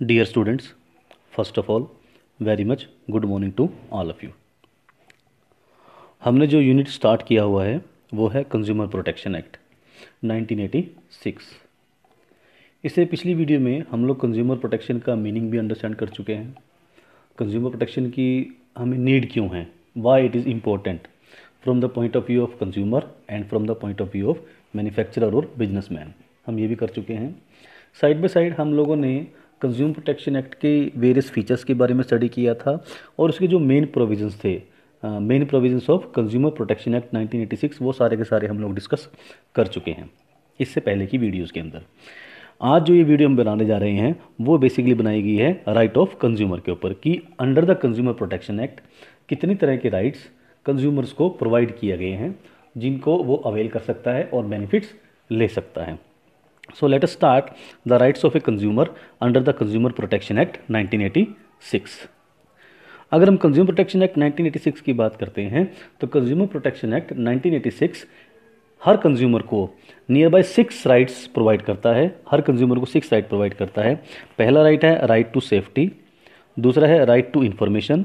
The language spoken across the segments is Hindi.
Dear students, first of all, very much good morning to all of you. हमने जो यूनिट स्टार्ट किया हुआ है वो है कंज्यूमर प्रोटेक्शन एक्ट 1986। इससे पिछली वीडियो में हम लोग कंज्यूमर प्रोटेक्शन का मीनिंग भी अंडरस्टैंड कर चुके हैं। कंज्यूमर प्रोटेक्शन की हमें नीड क्यों है, why it is important from the point of view of consumer and from the point of view of manufacturer और बिजनेसमैन, हम ये भी कर चुके हैं। साइड बाय साइड हम लोगों ने कंज्यूमर प्रोटेक्शन एक्ट के वेरियस फीचर्स के बारे में स्टडी किया था और उसके जो मेन प्रोविजंस थे, main provisions of consumer protection act 1986, वो सारे के सारे हम लोग डिस्कस कर चुके हैं इससे पहले की वीडियोस के अंदर। आज जो ये वीडियो हम बनाने जा रहे हैं वो बेसिकली बनाई गई है राइट ऑफ कंज्यूमर के ऊपर कि under the consumer protection act कितनी तरह के राइट्स कंज्यूमर्स को प्रोवाइड किए गए हैं जिनको वो अवेल कर सकता है और बेनिफिट्स ले सकता है। So let us start the rights of a consumer under the Consumer Protection Act 1986। अगर हम कंज्यूमर प्रोटेक्शन एक्ट 1986 की बात करते हैं तो कंज्यूमर प्रोटेक्शन एक्ट 1986 हर कंज्यूमर को नियर बाय 6 राइट्स प्रोवाइड करता है। हर कंज्यूमर को 6 राइट प्रोवाइड करता है। पहला राइट है राइट टू सेफ्टी, दूसरा है राइट टू इंफॉर्मेशन,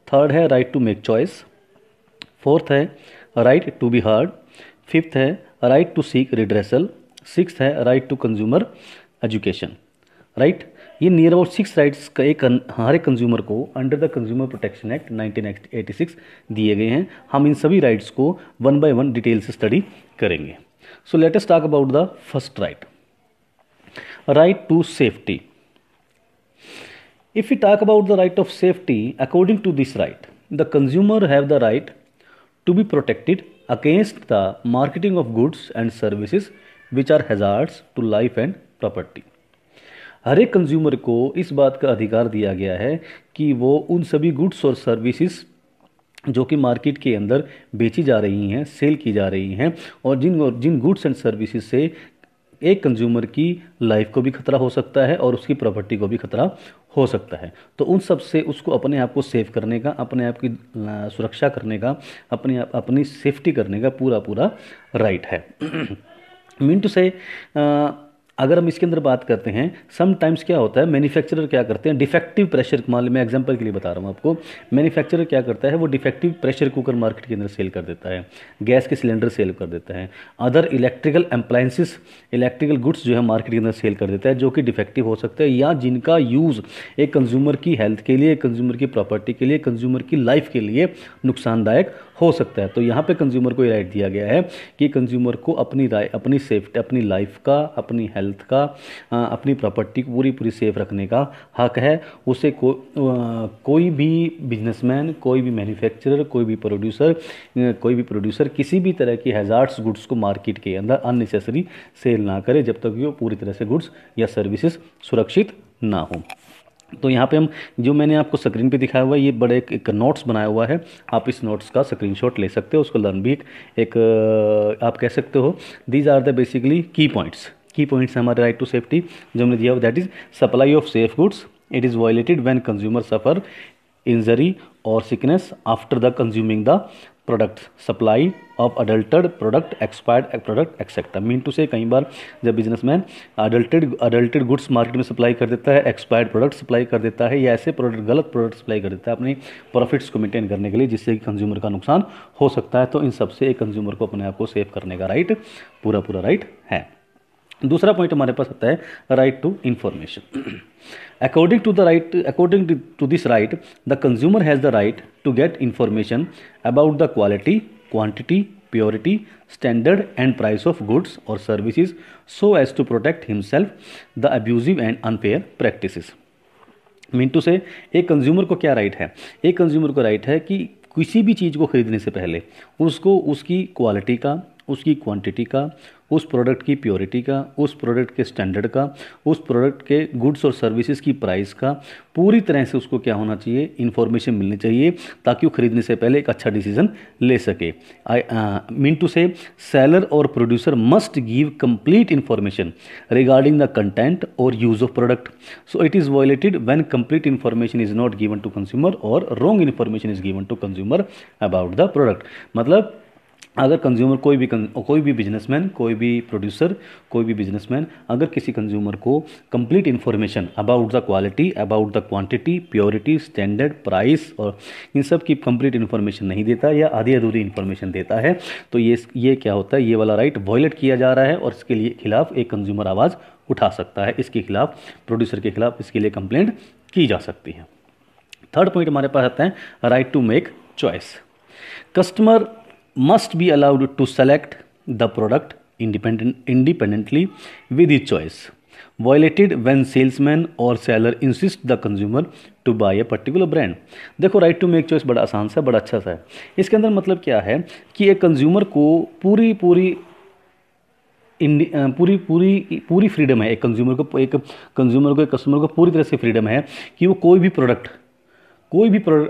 थर्ड है right to make choice, fourth है right to be heard, fifth है right to seek redressal, six है right to consumer education. Right, ये नियर अबाउट 6 राइट्स का हर एक कंज्यूमर को under the consumer protection act 1986 दिए गए हैं। हम इन सभी राइट्स को वन बाय वन डिटेल से स्टडी करेंगे। So let us talk about the first right, right to safety. If you talk about the right of safety, according to this right the consumer have the right to be protected against the marketing of goods and services which are hazards to life and property। हर एक कंज्यूमर को इस बात का अधिकार दिया गया है कि वो उन सभी गुड्स और सर्विसेज जो कि मार्केट के अंदर बेची जा रही हैं, सेल की जा रही हैं और जिन गुड्स एंड सर्विसेज से एक कंज्यूमर की लाइफ को भी खतरा हो सकता है और उसकी प्रॉपर्टी को भी खतरा हो सकता है, तो उन सब से उसको अपने आप को सेव करने का, अपने आप की सुरक्षा करने का, अपनी सेफ्टी करने का पूरा पूरा राइट है। मीन टू से अगर हम इसके अंदर बात करते हैं, समटाइम्स क्या होता है, मैन्युफैक्चरर क्या करते हैं, डिफेक्टिव प्रेशर, मान लो मैं एग्जांपल के लिए बता रहा हूँ आपको, मैन्युफैक्चरर क्या करता है, वो डिफेक्टिव प्रेशर कुकर मार्केट के अंदर सेल कर देता है, गैस के सिलेंडर सेल कर देता है, other electrical appliances, electrical goods जो है मार्केट के अंदर सेल कर देता है जो कि डिफेक्टिव हो सकता है या जिनका यूज़ एक कंज्यूमर की हेल्थ के लिए, कंज्यूमर की प्रॉपर्टी के लिए, कंज्यूमर की लाइफ के लिए नुकसानदायक हो सकता है। तो यहाँ पे कंज्यूमर को ये राइट दिया गया है कि कंज्यूमर को अपनी सेफ्टी, अपनी लाइफ का, अपनी हेल्थ का, अपनी प्रॉपर्टी को पूरी सेफ रखने का हक है। उसे कोई भी बिजनेसमैन, कोई भी मैन्युफैक्चरर, कोई भी प्रोड्यूसर किसी भी तरह की हैजार्ड्स गुड्स को मार्केट के अंदर अननेसेसरी सेल ना करे जब तक वो पूरी तरह से गुड्स या सर्विसेज सुरक्षित ना हो। तो यहाँ पे हम जो मैंने आपको स्क्रीन पे दिखाया हुआ है, ये बड़े एक नोट्स बनाया हुआ है, आप इस नोट्स का स्क्रीनशॉट ले सकते हो, उसको लर्न भी एक आप कह सकते हो। These are the basically key points हैं हमारे राइट टू सेफ्टी जो हमने दिया हुआ, that is supply of safe goods, it is violated when consumer suffer injury और sickness after the consuming the product, supply of adulterated product, expired product etcetera. Mean to say कई बार जब बिजनेसमैन अडल्टेड गुड्स मार्केट में सप्लाई कर देता है, एक्सपायर्ड प्रोडक्ट सप्लाई कर देता है या ऐसे गलत प्रोडक्ट सप्लाई कर देता है अपनी प्रॉफिट्स को मेंटेन करने के लिए जिससे कि कंज्यूमर का नुकसान हो सकता है, तो इन सबसे एक कंज्यूमर को अपने आप को सेव करने का राइट पूरा राइट है। दूसरा पॉइंट हमारे पास आता है right to information. According to this right, the consumer has the right to get information about the quality, quantity, purity, standard and price of goods or services so as to protect himself the abusive and unfair practices। Mean to say एक कंज्यूमर को क्या राइट है, एक कंज्यूमर को राइट है कि किसी भी चीज़ को खरीदने से पहले उसको उसकी क्वालिटी का, उसकी क्वांटिटी का, उस प्रोडक्ट की प्योरिटी का, उस प्रोडक्ट के स्टैंडर्ड का, उस प्रोडक्ट के गुड्स और सर्विसेज की प्राइस का पूरी तरह से उसको क्या होना चाहिए, इन्फॉर्मेशन मिलनी चाहिए ताकि वो खरीदने से पहले एक अच्छा डिसीजन ले सके। मीन टू से सेलर और producer must give complete information regarding the content और use of product, so it is violated when complete information is not given to consumer और wrong information is given to consumer about the product. मतलब अगर कंज्यूमर कोई भी बिजनेसमैन, कोई भी प्रोड्यूसर, कोई भी बिजनेसमैन अगर किसी कंज्यूमर को complete information about the quality, about the quantity, purity, standard, price और इन सब की कंप्लीट इन्फॉर्मेशन नहीं देता या आधी अधूरी इन्फॉर्मेशन देता है, तो ये क्या होता है, ये वाला राइट वायलेट किया जा रहा है और इसके लिए खिलाफ एक कंज्यूमर आवाज़ उठा सकता है। इसके खिलाफ, प्रोड्यूसर के खिलाफ इसके लिए कंप्लेंट की जा सकती है। थर्ड पॉइंट हमारे पास आता है right to make choice. Customer must be allowed to select the product independently with his choice, violated when salesman or seller insist the consumer to buy a particular brand। देखो राइट टू मेक चॉइस बड़ा आसान सा, बड़ा अच्छा सा है। इसके अंदर मतलब क्या है कि एक कंज्यूमर को पूरी फ्रीडम है, एक कस्टमर को पूरी तरह से फ्रीडम है कि वो कोई भी प्रोडक्ट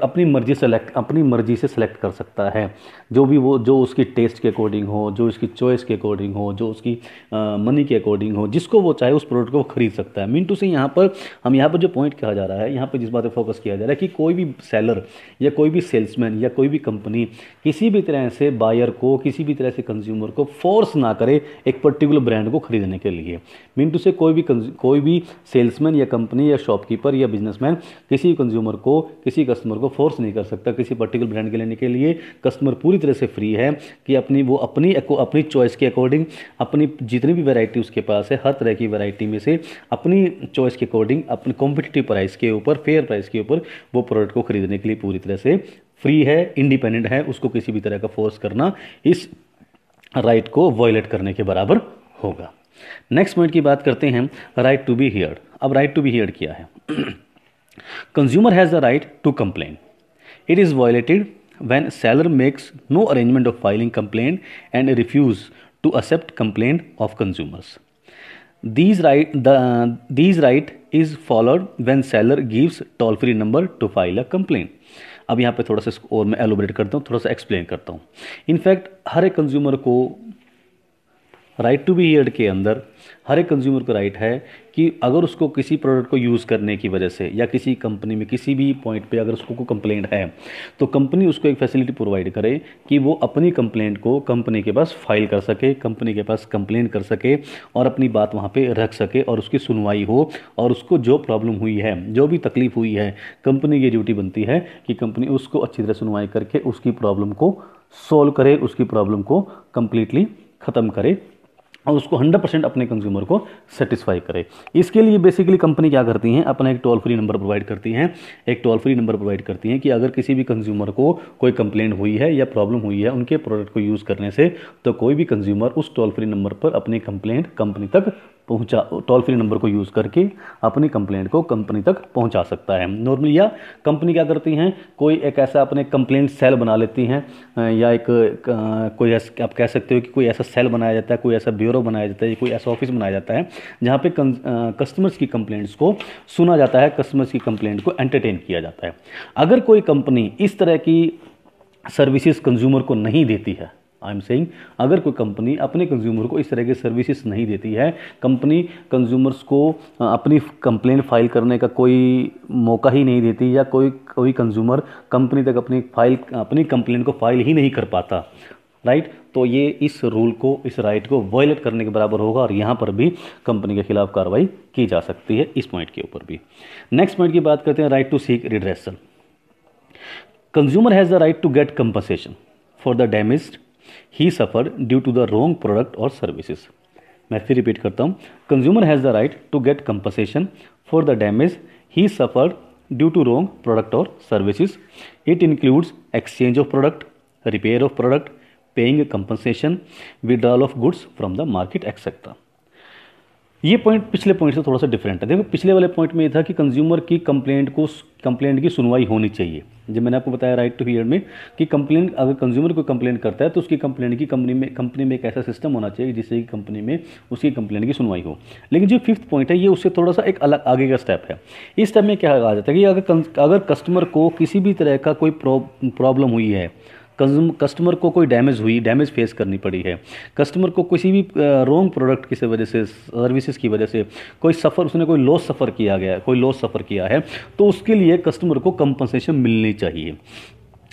अपनी मर्जी से सेलेक्ट कर सकता है, जो उसकी टेस्ट के अकॉर्डिंग हो, जो उसकी चॉइस के अकॉर्डिंग हो, जो उसकी मनी के अकॉर्डिंग हो, जिसको वो चाहे उस प्रोडक्ट को वो खरीद सकता है। मीन टू से यहाँ पर जो पॉइंट कहा जा रहा है, यहाँ पर जिस बात पर फोकस किया जा रहा है कि कोई भी सेलर या कोई भी सेल्समैन या कोई भी कंपनी किसी भी तरह से बायर को, किसी भी तरह से कंज्यूमर को फोर्स ना करे एक पर्टिकुलर ब्रांड को खरीदने के लिए। मीन टू से कोई भी सेल्समैन या कंपनी या शॉपकीपर या बिजनेसमैन किसी कंज्यूमर को, किसी कस्टमर को फोर्स नहीं कर सकता किसी पर्टिकुलर ब्रांड के लेने के लिए। कस्टमर पूरी तरह से फ्री है कि अपनी चॉइस के अकॉर्डिंग, अपनी जितनी भी वैरायटी उसके पास है, हर तरह की वैरायटी में से अपनी चॉइस के अकॉर्डिंग, अपने कॉम्पिटिटिव प्राइस के ऊपर, फेयर प्राइस के ऊपर वो प्रोडक्ट को खरीदने के लिए पूरी तरह से फ्री है, इंडिपेंडेंट है। उसको किसी भी तरह का फोर्स करना इस राइट को वायलेट करने के बराबर होगा। नेक्स्ट पॉइंट की बात करते हैं, राइट टू बी हियर्ड। अब राइट टू बी हियर्ड क्या है? Consumer has the right to complain. It is violated when seller makes no arrangement of filing complaint and refuse to accept complaint of consumers. These right is followed when seller gives toll-free number to file a complaint. अब यहाँ पे थोड़ा सा और मैं एलोबरेट करता हूँ, थोड़ा सा एक्सप्लेन करता हूँ। इनफैक्ट हर एक कंज्यूमर को राइट टू बी हियर्ड के अंदर हर एक कंज्यूमर को राइट है कि अगर उसको किसी प्रोडक्ट को यूज़ करने की वजह से या किसी कंपनी में किसी भी पॉइंट पे अगर उसको कोई कंप्लेंट है, तो कंपनी उसको एक फैसिलिटी प्रोवाइड करे कि वो अपनी कंप्लेंट को कंपनी के पास फाइल कर सके, कंपनी के पास कंप्लेन कर सके और अपनी बात वहाँ पे रख सके और उसकी सुनवाई हो, और उसको जो प्रॉब्लम हुई है, जो भी तकलीफ हुई है, कंपनी की ड्यूटी बनती है कि कंपनी उसको अच्छी तरह सुनवाई करके उसकी प्रॉब्लम को सॉल्व करे, उसकी प्रॉब्लम को कंप्लीटली ख़त्म करे और उसको 100% अपने कंज्यूमर को सेटिस्फाई करे। इसके लिए बेसिकली कंपनी क्या करती हैं, अपना एक टोल फ्री नंबर प्रोवाइड करती हैं कि अगर किसी भी कंज्यूमर को कोई कंप्लेंट हुई है या प्रॉब्लम हुई है उनके प्रोडक्ट को यूज़ करने से, तो कोई भी कंज्यूमर उस टोल फ्री नंबर पर अपनी कंप्लेंट कंपनी तक टोल फ्री नंबर को यूज़ करके अपनी कंप्लेंट को कंपनी तक पहुंचा सकता है। नॉर्मली या कंपनी क्या करती हैं, कोई एक ऐसा अपने कंप्लेंट सेल बना लेती हैं या कोई आप कह सकते हो कि कोई ऐसा सेल बनाया जाता है, कोई ऐसा ब्यूरो बनाया जाता है, कोई ऐसा ऑफिस बनाया जाता है जहाँ पे कस्टमर्स की कंप्लेंट्स को सुना जाता है, कस्टमर्स की कंप्लेंट को एंटरटेन किया जाता है। अगर कोई कंपनी इस तरह की सर्विसेज कंज्यूमर को नहीं देती है, आई एम सेइंग अगर कोई कंपनी अपने कंज्यूमर को इस तरह के सर्विसेज नहीं देती है, कंपनी कंज्यूमर्स को अपनी कंप्लेंट फाइल करने का कोई मौका ही नहीं देती या कोई कंज्यूमर कंपनी तक अपनी कंप्लेंट को फाइल ही नहीं कर पाता, राइट, तो ये इस रूल को, इस राइट को वायलेट करने के बराबर होगा और यहाँ पर भी कंपनी के खिलाफ कार्रवाई की जा सकती है इस पॉइंट के ऊपर भी। नेक्स्ट पॉइंट की बात करते हैं, right to seek redressal. Consumer has the right to get compensation for the damage he suffered due to the wrong product or services। मैं फिर रिपीट करता हूँ, consumer has the right to get compensation for the damage he suffered due to wrong product or services। It includes exchange of product, repair of product, paying a compensation, withdrawal of goods from the market etc। ये पॉइंट पिछले पॉइंट से थोड़ा सा डिफरेंट है। देखो पिछले वाले पॉइंट में ये था कि कंज्यूमर की कंप्लेंट की सुनवाई होनी चाहिए। जब मैंने आपको बताया राइट टू हियर में कि कंप्लेंट, अगर कंज्यूमर को कंप्लेंट करता है तो उसकी कंप्लेंट की कंपनी में एक ऐसा सिस्टम होना चाहिए जिससे कि कंपनी में उसकी कंप्लेंट की सुनवाई हो। लेकिन जो फिफ्थ पॉइंट है ये उससे थोड़ा सा एक अलग आगे का स्टेप है। इस स्टेप में क्या आ जाता है कि अगर कस्टमर को किसी भी तरह का कोई प्रॉब्लम हुई है, कस्टमर को कोई डैमेज फेस करनी पड़ी है, कस्टमर को किसी भी रॉन्ग प्रोडक्ट की वजह से, सर्विसेज की वजह से उसने कोई लॉस सफ़र किया है, तो उसके लिए कस्टमर को कंपनसेशन मिलनी चाहिए।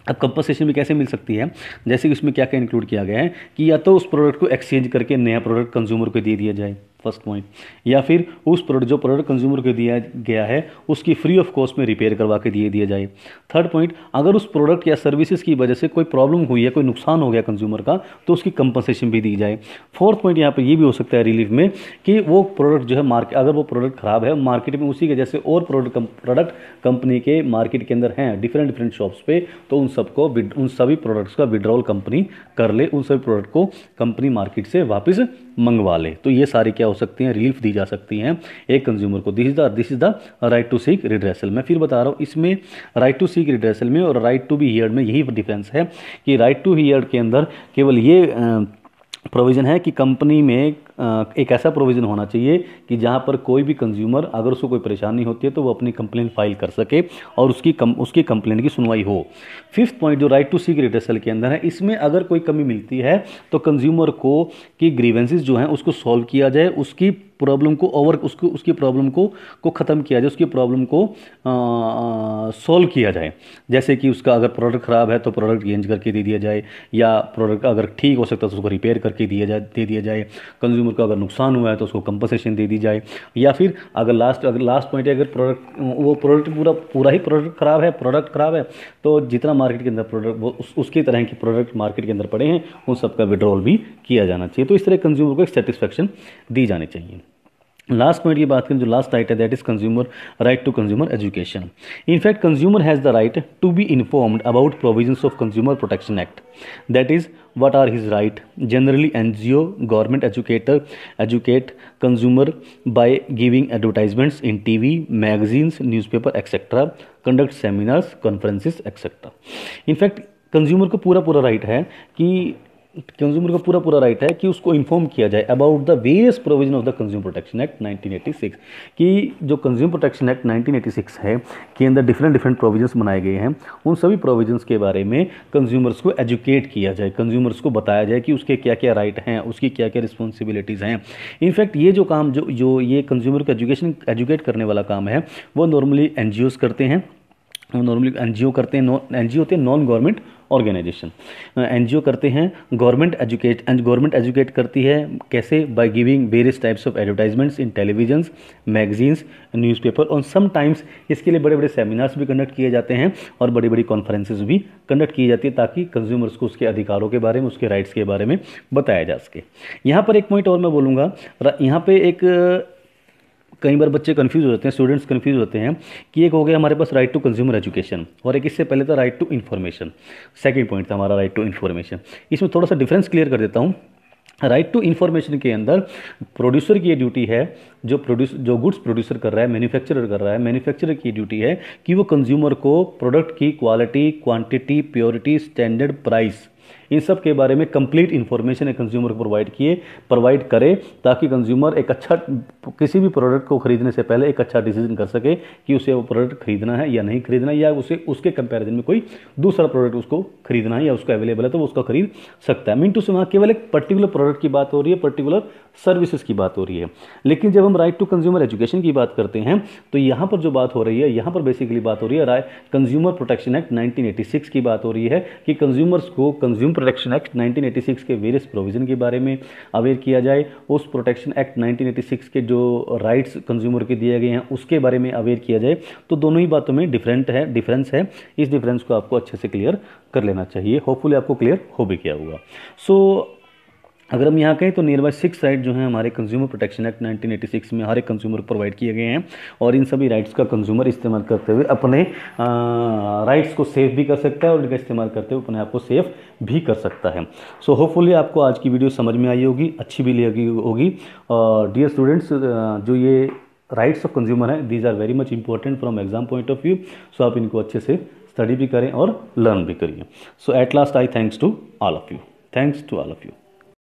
अब कंपनसेशन भी कैसे मिल सकती है, जैसे कि इसमें क्या क्या इंक्लूड किया गया है कि या तो उस प्रोडक्ट को एक्सचेंज करके नया प्रोडक्ट कंज्यूमर को दे दिया जाए, फर्स्ट पॉइंट, या फिर उस प्रोडक्ट जो प्रोडक्ट कंज्यूमर को दिया गया है उसकी फ्री ऑफ कॉस्ट में रिपेयर करवा के दिया जाए। थर्ड पॉइंट, अगर उस प्रोडक्ट या सर्विसेज की वजह से कोई प्रॉब्लम हुई है, कोई नुकसान हो गया कंज्यूमर का, तो उसकी कंपनसेशन भी दी जाए। फोर्थ पॉइंट यहाँ पर ये भी हो सकता है रिलीफ में कि वो प्रोडक्ट जो है मार्केट, अगर वो प्रोडक्ट खराब है मार्केट में उसी के जैसे और प्रोडक्ट कंपनी के मार्केट के अंदर हैं डिफरेंट डिफरेंट शॉप्स पे, तो उन सभी प्रोडक्ट्स का विड्रॉल कंपनी कर ले, उन सभी प्रोडक्ट को कंपनी मार्केट से वापस मंगवा ले। तो ये सारी क्या हो सकती हैं, रिलीफ दी जा सकती हैं एक कंज्यूमर को। This is the right to seek redressal. मैं फिर बता रहा हूँ, इसमें राइट टू सीक रिड्रेसल में और राइट टू बी हियर्ड में यही डिफरेंस है कि राइट टू हियर्ड के अंदर केवल ये प्रोविज़न है कि कंपनी में एक ऐसा प्रोविज़न होना चाहिए कि जहां पर कोई भी कंज्यूमर अगर उसको कोई परेशानी होती है तो वो अपनी कंप्लेंट फाइल कर सके और उसकी कंप्लेंट की सुनवाई हो। फिफ्थ पॉइंट जो राइट टू सीक रिड्रेसल के अंदर है, इसमें अगर कोई कमी मिलती है तो कंज्यूमर को की ग्रीवेंसेस जो हैं उसको सॉल्व किया जाए, उसकी प्रॉब्लम को उसकी प्रॉब्लम को ख़त्म किया जाए, उसकी प्रॉब्लम को सॉल्व किया जाए। जैसे कि उसका अगर प्रोडक्ट ख़राब है तो प्रोडक्ट चेंज करके दे दिया जाए, या प्रोडक्ट अगर ठीक हो सकता है तो उसको रिपेयर करके दे दिया जाए। कंज्यूमर को अगर नुकसान हुआ है तो उसको कंपनसेशन दे दी जाए। या फिर अगर लास्ट पॉइंट है, अगर पूरा ही प्रोडक्ट ख़राब है तो जितना मार्केट के अंदर प्रोडक्ट वो उसकी तरह के प्रोडक्ट मार्केट के अंदर पड़े हैं उन सबका विड्रॉल भी किया जाना चाहिए। तो इस तरह कंज्यूमर को एक सेटिस्फैक्शन दी जानी चाहिए। लास्ट पॉइंट की बात करें, जो लास्ट राइट है that is consumer right to consumer education. In fact consumer has the right to be informed about provisions of consumer protection act, that is what are his right. Generally NGO government educate consumer by giving advertisements in TV, magazines, newspaper etc, conduct seminars, conferences etc. In fact consumer को पूरा राइट है कि उसको इन्फॉर्म किया जाए about the various provision of the consumer protection act 1986, कि जो कंज्यूमर प्रोटेक्शन एक्ट 1986 है के अंदर डिफरेंट प्रोविजंस बनाए गए हैं, उन सभी प्रोविजंस के बारे में कंज्यूमर्स को एजुकेट किया जाए, कंज्यूमर्स को बताया जाए कि उसके क्या क्या राइट हैं, उसकी क्या क्या रिस्पॉन्सिबिलिटीज़ हैं। इनफैक्ट ये जो काम जो ये कंज्यूमर को एजुकेट करने वाला काम है वो नॉर्मली NGOs करते हैं। एनजीओ होते हैं नॉन गवर्नमेंट ऑर्गेनाइजेशन। NGO करते हैं, गवर्नमेंट एजुकेट करती है कैसे, by giving various types of advertisements in televisions, magazines, newspaper, और समटाइम्स इसके लिए बड़े बड़े सेमिनार्स भी कंडक्ट किए जाते हैं और बड़ी बड़ी कॉन्फ्रेंसेस भी कंडक्ट की जाती है ताकि कंज्यूमर्स को उसके अधिकारों के बारे में, उसके राइट्स के बारे में बताया जा सके। यहाँ पर एक पॉइंट और मैं बोलूँगा, यहाँ पे एक कई बार बच्चे कंफ्यूज हो जाते हैं, स्टूडेंट्स कंफ्यूज होते हैं कि एक हो गया हमारे पास राइट टू कंज्यूमर एजुकेशन और एक इससे पहले था right to information. Second point था हमारा राइट टू इन्फॉर्मेशन। इसमें थोड़ा सा डिफरेंस क्लियर कर देता हूँ। राइट टू इन्फॉर्मेशन के अंदर प्रोड्यूसर की ये ड्यूटी है, जो गुड्स प्रोड्यूसर कर रहा है, मैन्युफैक्चरर की ड्यूटी है कि वो कंज्यूमर को प्रोडक्ट की quality, quantity, purity, standard, price, इन सब के बारे में कंप्लीट इन्फॉर्मेशन कंज्यूमर को प्रोवाइड करे ताकि कंज्यूमर एक अच्छा, किसी भी प्रोडक्ट को खरीदने से पहले एक अच्छा डिसीजन कर सके कि उसे वो प्रोडक्ट खरीदना है या नहीं खरीदना, या उसे उसके कंपैरिजन में कोई दूसरा प्रोडक्ट उसको खरीदना है या उसको अवेलेबल है तो वो उसका खरीद सकता है। मीन टू से वहाँ केवल एक पर्टिकुलर प्रोडक्ट की बात हो रही है, पर्टिकुलर सर्विसेज की बात हो रही है। लेकिन जब हम राइट टू कंज्यूमर एजुकेशन की बात करते हैं तो यहाँ पर जो बात हो रही है, यहाँ पर बेसिकली बात हो रही है कंज्यूमर प्रोटेक्शन एक्ट 1986 की बात हो रही है कि कंज्यूमर्स को कंज्यूमर प्रोटेक्शन एक्ट 1986 के वेरियस प्रोविजन के बारे में अवेयर किया जाए, उस प्रोटेक्शन एक्ट 1986 के जो राइट्स कंज्यूमर के दिए गए हैं उसके बारे में अवेयर किया जाए। तो दोनों ही बातों में डिफरेंस है। इस डिफरेंस को आपको अच्छे से क्लियर कर लेना चाहिए। होपफुली आपको क्लियर हो भी किया होगा। सो अगर हम यहाँ कहें तो नियर बाय 6 राइट जो हैं हमारे कंज्यूमर प्रोटेक्शन एक्ट 1986 में हर एक कंज्यूमर को प्रोवाइड किए गए हैं और इन सभी राइट्स का कंज्यूमर इस्तेमाल करते हुए अपने राइट्स को सेव भी कर सकता है और इनका इस्तेमाल करते हुए अपने आप को सेव भी कर सकता है। सो होपफुली आपको आज की वीडियो समझ में आई होगी, अच्छी भी लगी होगी। डियर स्टूडेंट्स, जो ये राइट्स ऑफ कंज्यूमर हैं these are very much important from exam point of view. So आप इनको अच्छे से स्टडी भी करें और लर्न भी करिए। So at last I thanks to all of you.